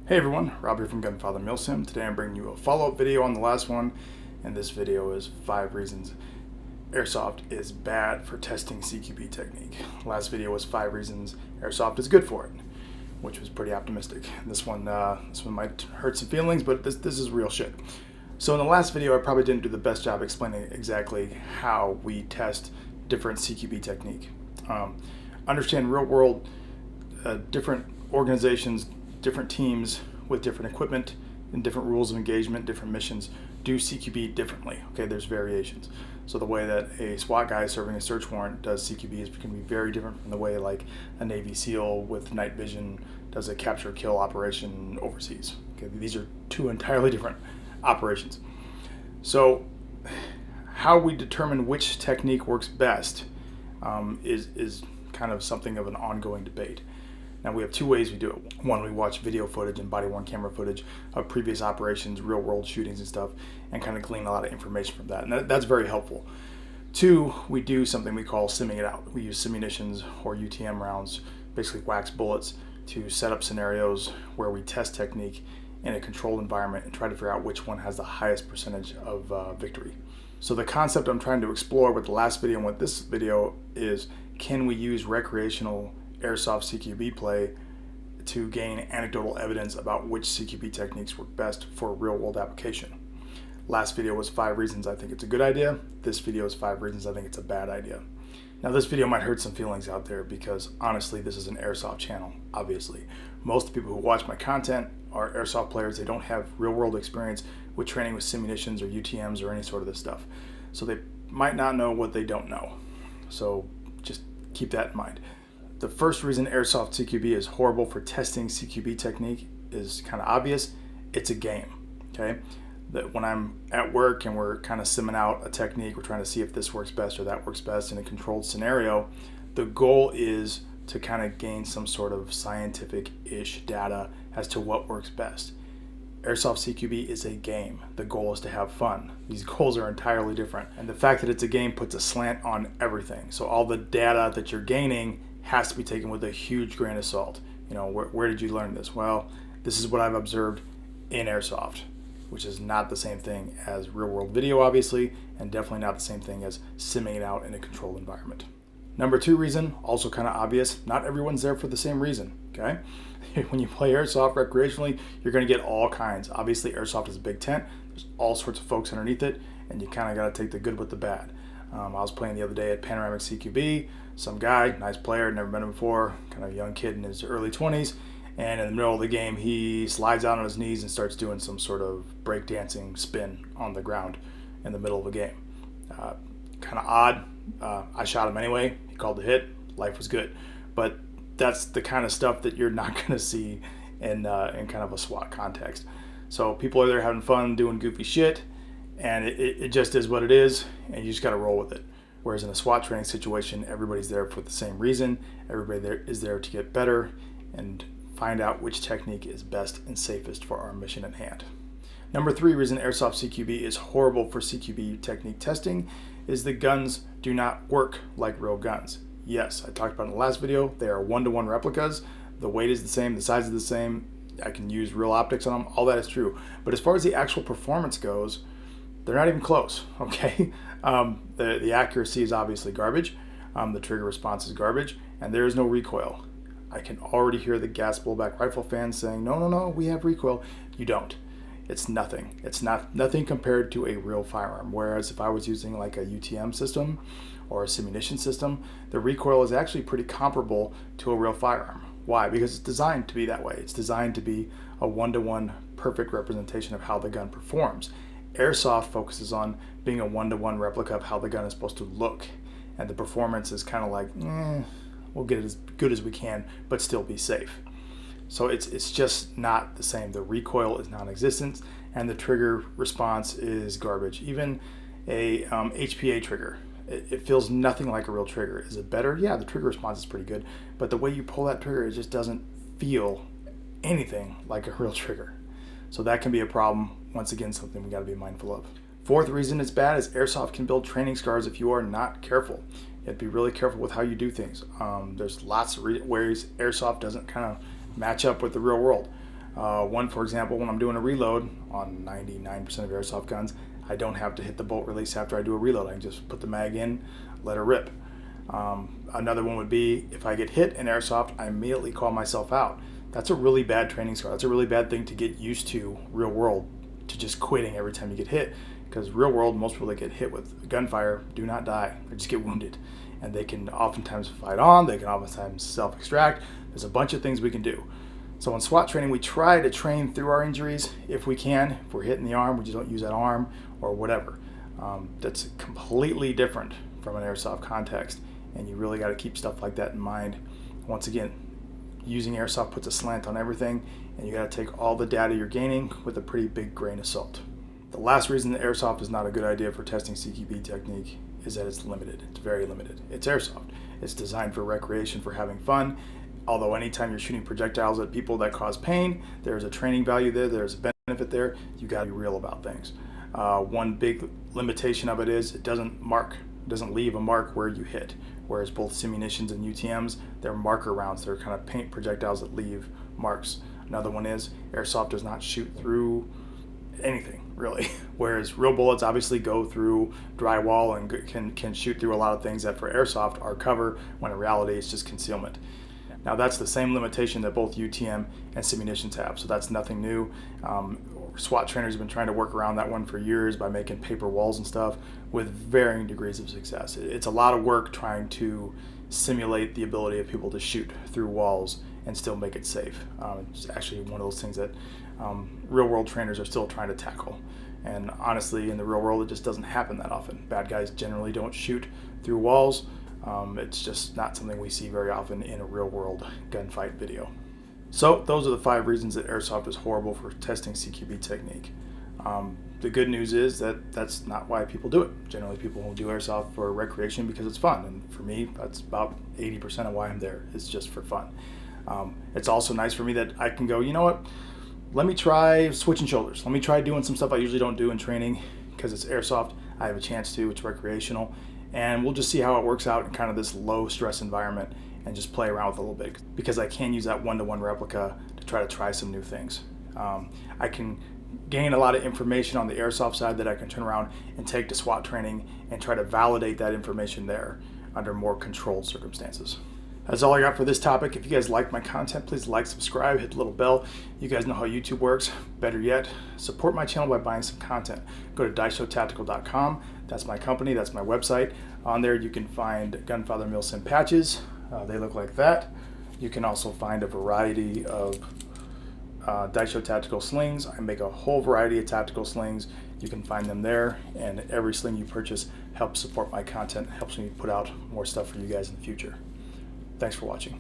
Hey everyone, Rob here from Gunfather Milsim. Today I'm bringing you a follow-up video on the last one, and this video is 5 reasons Airsoft is bad for testing CQB technique. Last video was 5 reasons Airsoft is good for it, which was pretty optimistic. This one might hurt some feelings, but this is real shit. So in the last video, I probably didn't do the best job explaining exactly how we test different CQB technique. Understand real world, different organizations, different teams with different equipment and different rules of engagement, different missions do CQB differently. Okay, there's variations. So the way that a SWAT guy serving a search warrant does CQB is going to be very different from the way like a Navy SEAL with night vision does a capture kill operation overseas. Okay, these are two entirely different operations. So how we determine which technique works best is kind of something of an ongoing debate. Now we have 2 ways we do it. One, we watch video footage and body-worn camera footage of previous operations, real-world shootings and stuff, and kind of glean a lot of information from that. And that's very helpful. 2, we do something we call simming it out. We use simunitions or UTM rounds, basically wax bullets, to set up scenarios where we test technique in a controlled environment and try to figure out which one has the highest percentage of victory. So the concept I'm trying to explore with the last video and with this video is, can we use recreational Airsoft CQB play to gain anecdotal evidence about which CQB techniques work best for a real-world application? Last video was 5 reasons I think it's a good idea. This video is 5 reasons I think it's a bad idea. Now this video might hurt some feelings out there because honestly this is an Airsoft channel, obviously. Most of the people who watch my content are Airsoft players. They don't have real-world experience with training with simunitions or UTMs or any sort of this stuff. So they might not know what they don't know. So just keep that in mind. The first reason Airsoft CQB is horrible for testing CQB technique is kind of obvious. It's a game, okay? That when I'm at work and we're kind of simming out a technique, we're trying to see if this works best or that works best in a controlled scenario, the goal is to kind of gain some sort of scientific-ish data as to what works best. Airsoft CQB is a game. The goal is to have fun. These goals are entirely different. And the fact that it's a game puts a slant on everything. So all the data that you're gaining has to be taken with a huge grain of salt. You know, where did you learn this? Well, this is what I've observed in Airsoft, which is not the same thing as real world video, obviously, and definitely not the same thing as simming it out in a controlled environment. Number 2 reason, also kind of obvious, not everyone's there for the same reason, okay? When you play Airsoft recreationally, you're gonna get all kinds. Obviously, Airsoft is a big tent. There's all sorts of folks underneath it, and you kind of gotta take the good with the bad. I was playing the other day at Panoramic CQB. Some guy, nice player, never met him before, kind of a young kid in his early 20s, and in the middle of the game, he slides out on his knees and starts doing some sort of breakdancing spin on the ground in the middle of a game. Kind of odd. I shot him anyway. He called the hit. Life was good. But that's the kind of stuff that you're not going to see in kind of a SWAT context. So people are there having fun, doing goofy shit, and it just is what it is, and you just got to roll with it. Whereas in a SWAT training situation, everybody's there for the same reason. Everybody there is there to get better and find out which technique is best and safest for our mission at hand. Number 3 reason Airsoft CQB is horrible for CQB technique testing is the guns do not work like real guns. Yes, I talked about in the last video, they are 1-to-1 replicas. The weight is the same, the size is the same. I can use real optics on them, all that is true. But as far as the actual performance goes, they're not even close, okay? The accuracy is obviously garbage. The trigger response is garbage, and there is no recoil. I can already hear the gas blowback rifle fans saying, no, we have recoil. You don't. It's nothing. It's nothing compared to a real firearm. Whereas if I was using like a UTM system or a simunition system, the recoil is actually pretty comparable to a real firearm. Why? Because it's designed to be that way. It's designed to be a 1-to-1 perfect representation of how the gun performs. Airsoft focuses on being a 1-to-1 replica of how the gun is supposed to look. And the performance is kind of like, we'll get it as good as we can, but still be safe. So it's just not the same. The recoil is non-existent, and the trigger response is garbage. Even a HPA trigger, it feels nothing like a real trigger. Is it better? Yeah, the trigger response is pretty good, but the way you pull that trigger, it just doesn't feel anything like a real trigger. So that can be a problem. Once again, something we got to be mindful of. 4th reason it's bad is Airsoft can build training scars if you are not careful. You have to be really careful with how you do things. There's lots of ways Airsoft doesn't kind of match up with the real world. One, for example, when I'm doing a reload on 99% of airsoft guns, I don't have to hit the bolt release after I do a reload. I can just put the mag in, let her rip. Another one would be if I get hit in airsoft, I immediately call myself out. That's a really bad training scar. That's a really bad thing to get used to real world, to just quitting every time you get hit. Because real world, most people that get hit with gunfire do not die. They just get wounded. And they can oftentimes fight on, they can oftentimes self-extract. There's a bunch of things we can do. So in SWAT training, we try to train through our injuries if we can. If we're hit in the arm, we just don't use that arm or whatever. That's completely different from an airsoft context. And you really got to keep stuff like that in mind. Once again, using airsoft puts a slant on everything, and you got to take all the data you're gaining with a pretty big grain of salt. The last reason that airsoft is not a good idea for testing CQB technique is that it's limited. It's very limited. It's airsoft. It's designed for recreation, for having fun. Although anytime you're shooting projectiles at people that cause pain, there's a training value there, there's a benefit there. You got to be real about things. One big limitation of it is it doesn't leave a mark where you hit. Whereas both simunitions and UTMs, they're marker rounds. They're kind of paint projectiles that leave marks. Another one is airsoft does not shoot through anything, really. Whereas real bullets obviously go through drywall and can shoot through a lot of things that for airsoft are cover, when in reality it's just concealment. Now that's the same limitation that both UTM and simunitions have, so that's nothing new. SWAT trainers have been trying to work around that one for years by making paper walls and stuff with varying degrees of success. It's a lot of work trying to simulate the ability of people to shoot through walls and still make it safe. It's actually one of those things that real world trainers are still trying to tackle. And honestly, in the real world, it just doesn't happen that often. Bad guys generally don't shoot through walls. It's just not something we see very often in a real world gunfight video. So those are the 5 reasons that airsoft is horrible for testing CQB technique. The good news is that that's not why people do it. Generally, people will do airsoft for recreation because it's fun. And for me, that's about 80% of why I'm there. It's just for fun. It's also nice for me that I can go, you know what? Let me try switching shoulders. Let me try doing some stuff I usually don't do in training because it's airsoft. I have a chance to. It's recreational. And we'll just see how it works out in kind of this low stress environment and just play around with it a little bit, because I can use that one-to-one replica to try some new things. I can gain a lot of information on the airsoft side that I can turn around and take to SWAT training and try to validate that information there under more controlled circumstances. That's all I got for this topic. If you guys like my content, please like, subscribe, hit the little bell. You guys know how YouTube works. Better yet, support my channel by buying some content. Go to dieshowtactical.com. That's my company, that's my website. On there you can find Gunfather Milsim patches. They look like that. You can also find a variety of Dice Show tactical slings. I make a whole variety of tactical slings. You can find them there, and every sling you purchase helps support my content, helps me put out more stuff for you guys in the future. Thanks for watching.